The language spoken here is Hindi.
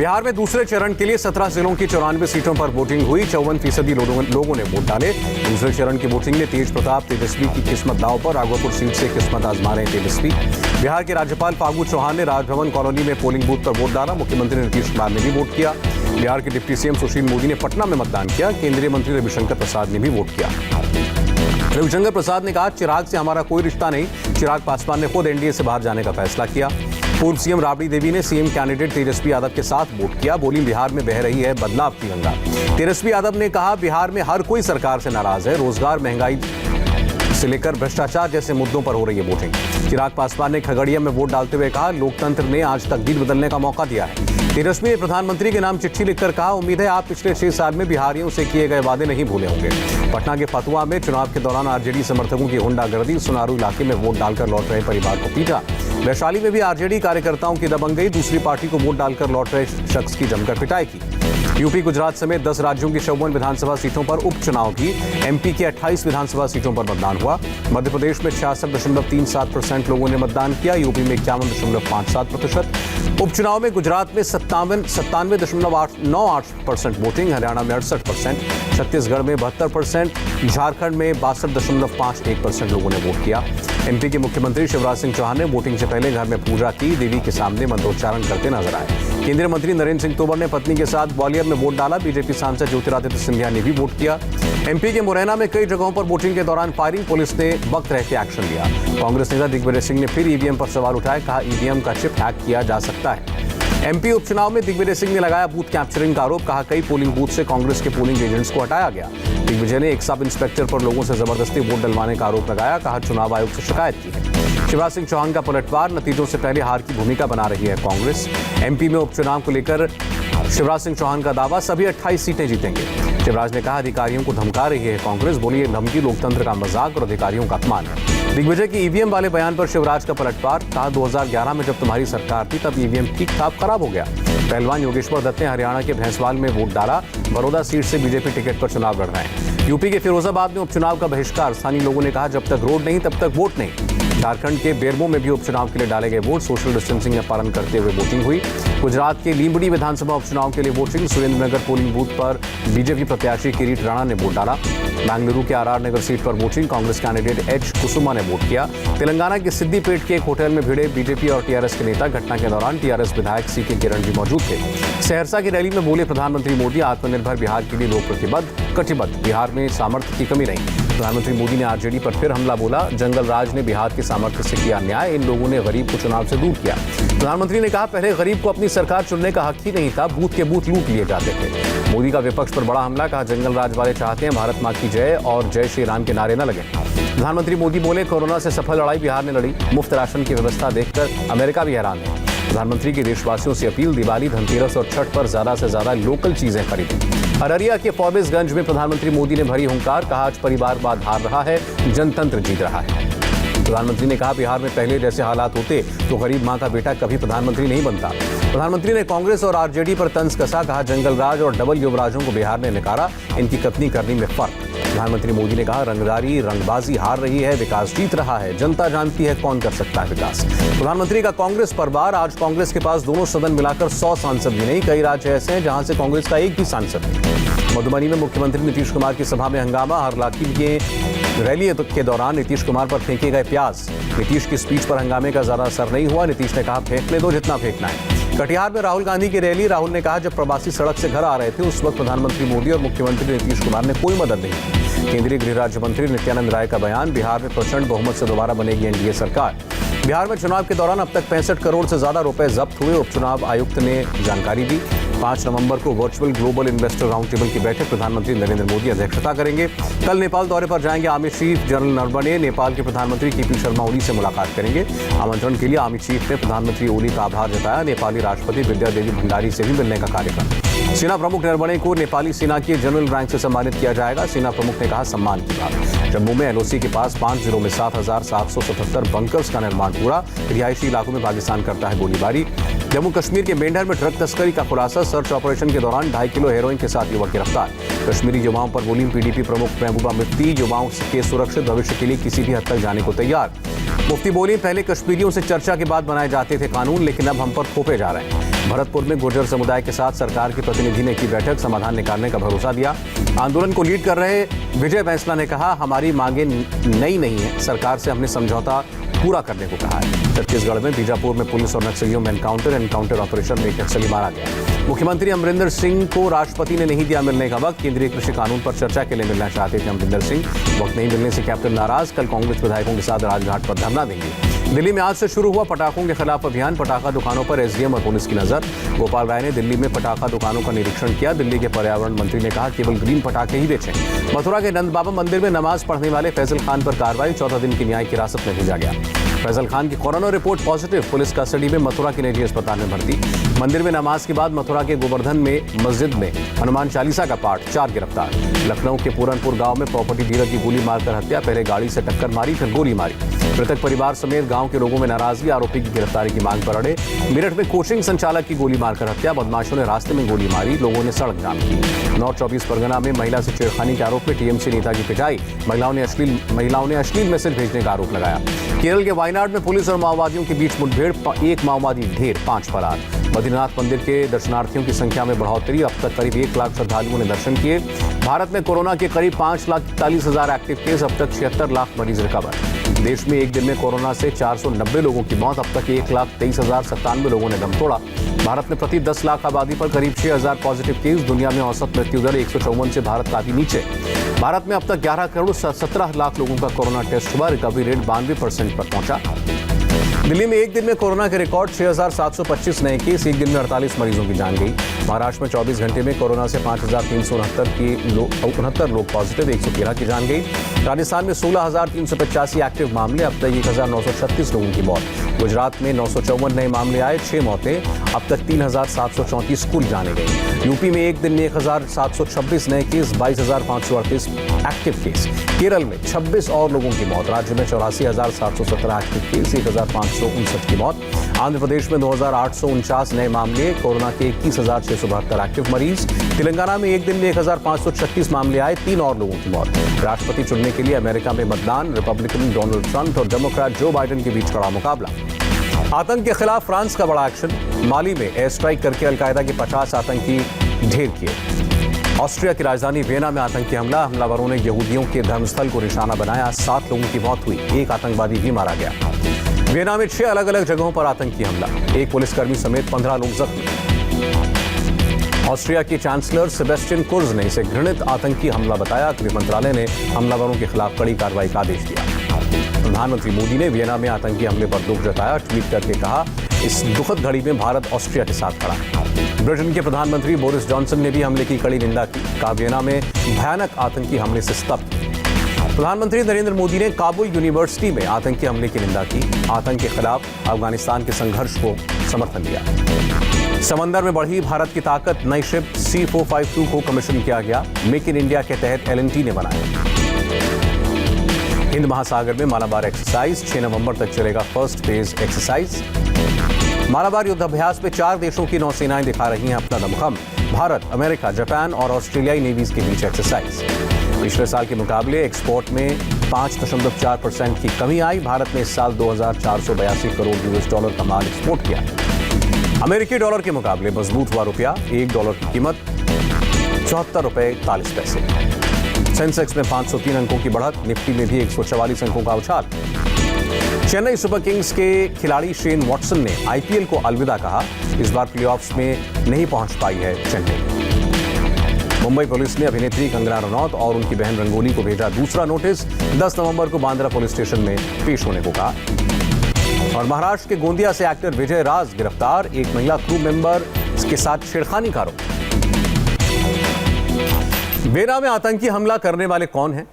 बिहार में दूसरे चरण के लिए 17 जिलों की 94 सीटों पर वोटिंग हुई। 54% लोगों ने वोट डाले। दूसरे चरण की वोटिंग में तेज प्रताप तेजस्वी की किस्मत दांव पर। राघोपुर सीट से किस्मत आजमा रहे तेजस्वी। बिहार के राज्यपाल फागू चौहान ने राजभवन कॉलोनी में पोलिंग बूथ पर वोट डाला। मुख्यमंत्री नीतीश कुमार ने भी वोट किया। बिहार के डिप्टी सीएम सुशील मोदी ने पटना में मतदान किया। केंद्रीय मंत्री रविशंकर प्रसाद ने भी वोट किया। रविशंकर प्रसाद ने कहा, चिराग से हमारा कोई रिश्ता नहीं। चिराग पासवान ने खुद एनडीए से बाहर जाने का फैसला किया। पूर्व सीएम राबड़ी देवी ने सीएम कैंडिडेट तेजस्वी यादव के साथ वोट किया। बोली, बिहार में बह रही है बदलाव की गंगा। तेजस्वी यादव ने कहा, बिहार में हर कोई सरकार से नाराज है। रोजगार, महंगाई से लेकर भ्रष्टाचार जैसे मुद्दों पर हो रही है वोटिंग। चिराग पासवान ने खगड़िया में वोट डालते हुए कहा, लोकतंत्र ने आज तकदीर बदलने का मौका दिया है। तेजस्वी ने प्रधानमंत्री के नाम चिट्ठी लिखकर कहा, उम्मीद है आप पिछले 6 साल में बिहारियों से किए गए वादे नहीं भूले होंगे। पटना के फतुहा में चुनाव के दौरान आरजेडी समर्थकों की गुंडागर्दी। सुनारू इलाके में वोट डालकर लौट रहे परिवार को पीटा। वैशाली में भी आरजेडी कार्यकर्ताओं की दबंगई। दूसरी पार्टी को वोट डालकर लौट रहे शख्स की जमकर पिटाई की। यूपी, गुजरात समेत 10 राज्यों की 54 विधानसभा सीटों पर उपचुनाव की। एमपी के 28 विधानसभा सीटों पर मतदान हुआ। मध्य प्रदेश में 66.37% लोगों ने मतदान किया। यूपी में 51.57%। उपचुनाव में गुजरात में 97.98% वोटिंग। हरियाणा में 68%। छत्तीसगढ़ में 72%। झारखंड में 62.51% लोगों ने वोट किया। एमपी के मुख्यमंत्री शिवराज सिंह चौहान ने वोटिंग से पहले घर में पूजा की। देवी के सामने मंत्रोच्चारण करते नजर आए। केंद्रीय मंत्री नरेंद्र सिंह तोमर ने पत्नी के साथ ग्वालियर में वोट डाला। बीजेपी सांसद ज्योतिरादित्य सिंधिया ने भी वोट किया। एमपी के मुरैना में कई जगहों पर वोटिंग के दौरान फायरिंग। पुलिस ने वक्त रहते एक्शन लिया। कांग्रेस नेता दिग्विजय सिंह ने फिर ईवीएम पर सवाल उठाए। कहा, ईवीएम का चिप हैक किया जा सकता है। एमपी उपचुनाव में दिग्विजय सिंह ने लगाया बूथ कैप्चरिंग का आरोप। कहा, कई पोलिंग बूथ से कांग्रेस के पोलिंग एजेंट्स को हटाया गया। दिग्विजय ने एक सब इंस्पेक्टर पर लोगों से जबरदस्ती वोट डलवाने का आरोप लगाया। कहा, चुनाव आयोग से शिकायत की है। शिवराज सिंह चौहान का पलटवार। नतीजों से पहले हार की भूमिका बना रही है कांग्रेस। एमपी में उपचुनाव को लेकर शिवराज सिंह चौहान का दावा, सभी 28 सीटें जीतेंगे। शिवराज ने कहा, अधिकारियों को धमका रही है कांग्रेस। बोली, ये धमकी लोकतंत्र का मजाक और अधिकारियों का अपमान है। दिग्विजय की ईवीएम वाले बयान पर शिवराज का पलटवार। कहा, 2011 में जब तुम्हारी सरकार थी तब ईवीएम ठीक ठाक खराब हो गया। पहलवान योगेश्वर दत्त ने हरियाणा के भैंसवाल में वोट डाला। बड़ौदा सीट से बीजेपी टिकट पर चुनाव लड़ रहे हैं। यूपी के फिरोजाबाद में उपचुनाव का बहिष्कार। स्थानीय लोगों ने कहा, जब तक रोड नहीं तब तक वोट नहीं। झारखंड के बेरमो में भी उपचुनाव के लिए डाले गए वोट। सोशल डिस्टेंसिंग का पालन करते हुए वोटिंग हुई। गुजरात के लींबड़ी विधानसभा उपचुनाव के लिए वोटिंग। सुरेंद्रनगर पोलिंग बूथ पर बीजेपी प्रत्याशी किरीट राणा ने वोट डाला। बेंगलुरु के आरआर नगर सीट पर वोटिंग। कांग्रेस कैंडिडेट एच कुसुमा ने वोट किया। तेलंगाना के सिद्दीपेट के एक होटल में भिड़े बीजेपी और टीआरएस के नेता। घटना के दौरान टीआरएस विधायक सीके किरण भी मौजूद थे। सहरसा की रैली में बोले प्रधानमंत्री मोदी, आत्मनिर्भर बिहार के लिए लोग कटिबद्ध। बिहार में सामर्थ्य की कमी नहीं। प्रधानमंत्री मोदी ने आरजेडी पर फिर हमला बोला। जंगल राज ने बिहार के सामर्थ्य से किया न्याय। इन लोगों ने गरीब को चुनाव से दूर किया। प्रधानमंत्री ने कहा, पहले गरीब को अपनी सरकार चुनने का हक ही नहीं था। बूथ के बूथ लूट लिए जाते थे। मोदी का विपक्ष पर बड़ा हमला। कहा, जंगल राज वाले चाहते हैं भारत मां की जय और जय श्री राम के नारे न लगे। प्रधानमंत्री मोदी बोले, कोरोना से सफल लड़ाई बिहार ने लड़ी। मुफ्त राशन की व्यवस्था देखकर अमेरिका भी हैरान है। प्रधानमंत्री की देशवासियों से अपील, दिवाली, धनतेरस और छठ पर ज्यादा से ज्यादा लोकल चीजें खरीदें। अररिया के फॉरबिसगंज में प्रधानमंत्री मोदी ने भरी हुंकार। कहा, आज परिवारवाद हार रहा है, जनतंत्र जीत रहा है। प्रधानमंत्री ने कहा, बिहार में पहले जैसे हालात होते तो गरीब मां का बेटा कभी प्रधानमंत्री नहीं बनता। प्रधानमंत्री ने कांग्रेस और आरजेडी पर तंज कसा। कहा, जंगल राज और डबल युवराजों को बिहार ने नकारा। इनकी कथनी करनी में फर्क। प्रधानमंत्री मोदी ने कहा, रंगदारी रंगबाजी हार रही है, विकास जीत रहा है। जनता जानती है कौन कर सकता है विकास। प्रधानमंत्री का कांग्रेस पर वार। आज कांग्रेस के पास दोनों सदन मिलाकर 100 सांसद भी नहीं। कई राज्य ऐसे हैं जहां से कांग्रेस का एक भी सांसद नहीं। मधुबनी में मुख्यमंत्री नीतीश कुमार की सभा में हंगामा। हरलाखी के रैली के दौरान नीतीश कुमार पर फेंके गए प्याज। नीतीश की स्पीच पर हंगामे का ज्यादा असर नहीं हुआ। नीतीश ने कहा, फेंकने दो जितना फेंकना है। कटिहार में राहुल गांधी की रैली। राहुल ने कहा, जब प्रवासी सड़क से घर आ रहे थे उस वक्त प्रधानमंत्री मोदी और मुख्यमंत्री नीतीश कुमार ने कोई मदद नहीं की। केंद्रीय गृह राज्य मंत्री नित्यानंद राय का बयान। बिहार में प्रचंड बहुमत से दोबारा बनेगी एनडीए सरकार। बिहार में चुनाव के दौरान अब तक 65 करोड़ से ज्यादा रुपए जब्त हुए। उपचुनाव आयुक्त ने जानकारी दी। 5 नवंबर को virtual global investor round table की बैठक प्रधानमंत्री नरेंद्र मोदी अध्यक्षता करेंगे। कल नेपाल दौरे पर जाएंगे army chief general Naravane. Nepal के प्रधानमंत्री केपी शर्मा ओली से मुलाकात करेंगे। आमंत्रण के लिए आर्मी चीफ ने प्रधानमंत्री ओली का आभार जताया। नेपाली राष्ट्रपति विद्या देवी भंडारी से भी मिलने का कार्यक्रम। सेना प्रमुख नरवणे को नेपाली सेना के जनरल रैंक से सम्मानित किया जाएगा। सेना प्रमुख ने कहा, सम्मान की बात। जम्मू में एलओसी के पास 5 जिलों में 7,777 बंकर्स का निर्माण पूरा। रिहायशी इलाकों में पाकिस्तान करता है गोलीबारी। जम्मू कश्मीर के मेंढर में ट्रक तस्करी का खुलासा। सर्च ऑपरेशन के दौरान 2.5 किलो हेरोइन के साथ युवक गिरफ्तार। कश्मीरी युवाओं पर बोली पीडीपी प्रमुख महबूबा मुफ्ती। युवाओं के सुरक्षित भविष्य के लिए किसी भी हद तक जाने को तैयार। मुफ्ती बोली, पहले कश्मीरियों से चर्चा के बाद बनाए जाते थे कानून, लेकिन अब हम पर थोपे जा रहे हैं। भरतपुर में गुर्जर समुदाय के साथ सरकार के प्रतिनिधि ने की बैठक, समाधान निकालने का भरोसा दिया। आंदोलन को लीड कर रहे विजय बैंसला ने कहा, हमारी मांगे नई नहीं है, सरकार से हमने समझौता पूरा करने को कहा है। छत्तीसगढ़ में बीजापुर में पुलिस और नक्सलियों में एनकाउंटर ऑपरेशन में एक नक्सली मारा गया। मुख्यमंत्री अमरिंदर सिंह को राष्ट्रपति ने नहीं दिया मिलने का वक्त। केंद्रीय कृषि कानून पर चर्चा के लिए मिलना चाहते थे अमरिंदर सिंह, वक्त नहीं मिलने से कैप्टन नाराज। कल कांग्रेस विधायकों के साथ राजघाट पर धरना देंगे। दिल्ली में आज से शुरू हुआ पटाखों के खिलाफ अभियान, पटाखा दुकानों पर एसडीएम और पुलिस की नजर। गोपाल राय ने दिल्ली में पटाखा दुकानों का निरीक्षण किया। दिल्ली के पर्यावरण मंत्री ने कहा, केवल ग्रीन पटाखे ही बेचें। मथुरा के नंद बाबा मंदिर में नमाज पढ़ने वाले फैजल खान पर कार्रवाई, 14 दिन की न्यायिक हिरासत में भेजा गया। फैजल खान की corona report positive, police custody में मथुरा के निजी अस्पताल में भर्ती। मंदिर में नमाज के बाद मथुरा के गोवर्धन में मस्जिद में हनुमान चालीसा का पाठ, 4 गिरफ्तार। लखनऊ के पूरनपुर गांव में प्रॉपर्टी डीलर की गोली मारकर हत्या, पहले गाड़ी से टक्कर मारी फिर गोली मारी। मृतक परिवार समेत गांव के लोगों में नाराजगी, आरोपी की गिरफ्तारी की मांग पर अड़े। मेरठ में कोचिंग संचालक की गोली मारकर हत्या, बदमाशों ने रास्ते में गोली मारी, लोगों ने सड़क जाम की। नॉर्थ 24 परगना में महिला से छेड़खानी के आरोप में टीएमसी नेता की पिटाई, महिलाओं ने अश्लील मैसेज भेजने का आरोप लगाया। केरल के वायनाड में पुलिस और माओवादियों के बीच मुठभेड़, एक माओवादी ढेर, 5 फरार। बद्रीनाथ मंदिर के दर्शनार्थियों की संख्या में बढ़ोतरी, अब तक करीब 1 लाख श्रद्धालुओं ने दर्शन किए। भारत में कोरोना के करीब 5,41,000 एक्टिव केस, अब तक 76 लाख मरीज रिकवर। देश में एक दिन में कोरोना से 490 लोगों की मौत, अब तक 1,23,097 लोगों ने दम तोड़ा। भारत में प्रति 10 लाख आबादी पर करीब 6,000 पॉजिटिव केस, दुनिया में औसत मृत्यु दर 154 से भारत काफी नीचे। भारत में अब तक 11 करोड़ 17 लाख लोगों का कोरोना टेस्ट हुआ, रिकवरी रेट 92% पर पहुंचा। दिल्ली में एक दिन में कोरोना के रिकॉर्ड 6,725 नए केस, एक दिन में 48 मरीजों की जान गई। महाराष्ट्र में 24 घंटे में कोरोना से 5,369 लोग पॉजिटिव, 113 की जान गई। राजस्थान में 16,385 एक्टिव मामले, अब तक 1,936 लोगों की मौत। गुजरात में 954 नए मामले आए, 6 मौतें, अब तक 3,734 कुल जाने गई। यूपी में एक दिन में 1,726 नए केस, 22,538 एक्टिव केस। केरल में 26 और लोगों की मौत। राज्य में 84,717 एक्टिव केस, 1,559 की मौत। आंध्र प्रदेश में 2,849 नए मामले, कोरोना के 21,672 एक्टिव मरीज। तेलंगाना में एक दिन में 1,536 मामले आए, 3 और लोगों की मौत। राष्ट्रपति चुनने के लिए अमेरिका में मतदान, रिपब्लिकन डोनाल्ड ट्रंप और डेमोक्रेट जो बाइडेन के बीच कड़ा मुकाबला। आतंक के खिलाफ फ्रांस का बड़ा एक्शन, माली में एयर स्ट्राइक करके अलकायदा के 50 आतंकी ढेर किए। ऑस्ट्रिया की राजधानी वियना में आतंकी हमला, हमलावरों ने यहूदियों के धर्मस्थल को निशाना बनाया, 7 लोगों की मौत हुई, 1 आतंकवादी भी मारा गया। वियना में 6 अलग अलग जगहों पर आतंकी हमला, 1 पुलिसकर्मी समेत 15 लोग जख्मी। ऑस्ट्रिया के चांसलर सेबेस्टियन कुर्ज ने इसे घृणित आतंकी हमला बताया। गृह मंत्रालय ने हमलावरों के खिलाफ कड़ी कार्रवाई का आदेश दिया। प्रधानमंत्री मोदी ने वियना में आतंकी हमले पर दुख जताया, ट्वीट करके कहा, इस दुखद घड़ी में भारत ऑस्ट्रिया के साथ खड़ा। ब्रिटेन के प्रधानमंत्री बोरिस जॉनसन ने भी हमले की कड़ी निंदा की, कहा वियना में भयानक आतंकी हमले से स्तब्ध। प्रधानमंत्री नरेंद्र मोदी ने काबुल यूनिवर्सिटी में आतंकी हमले की निंदा की, आतंक के खिलाफ अफगानिस्तान के संघर्ष को समर्थन दिया। समंदर में बढ़ी भारत की ताकत, नई शिप C452 को कमीशन किया गया, मेक इन इंडिया के तहत L&T ने बनाया। हिंद महासागर में मालाबार एक्सरसाइज, 6 नवंबर तक चलेगा फर्स्ट फेज एक्सरसाइज। मालाबार युद्धाभ्यास में 4 देशों की नौसेनाएं दिखा रही हैं अपना दमखम, भारत, अमेरिका, जापान और ऑस्ट्रेलियाई नेवीज के बीच एक्सरसाइज। पिछले साल के मुकाबले एक्सपोर्ट में 5.4% की कमी आई, भारत ने इस साल 2,482 करोड़ US$ का माल एक्सपोर्ट किया। अमेरिकी डॉलर के मुकाबले मजबूत हुआ रुपया, $1 की कीमत $74.40। सेंसेक्स में 503 अंकों की बढ़त, निफ्टी में भी 144 अंकों का उछाल। चेन्नई सुपर किंग्स के खिलाड़ी शेन वॉटसन ने आईपीएल को अलविदा कहा, इस बार प्लेऑफ्स में नहीं पहुंच पाई है चेन्नई। मुंबई पुलिस ने अभिनेत्री कंगना रनौत और उनकी बहन रंगोली को भेजा दूसरा नोटिस, 10 नवंबर को बांद्रा पुलिस स्टेशन में पेश होने को कहा। और महाराष्ट्र के गोंदिया से एक्टर विजय राज गिरफ्तार, एक महिला क्रू मेंबर के साथ छेड़खानी का आरोप। वियना में आतंकी हमला करने वाले कौन हैं?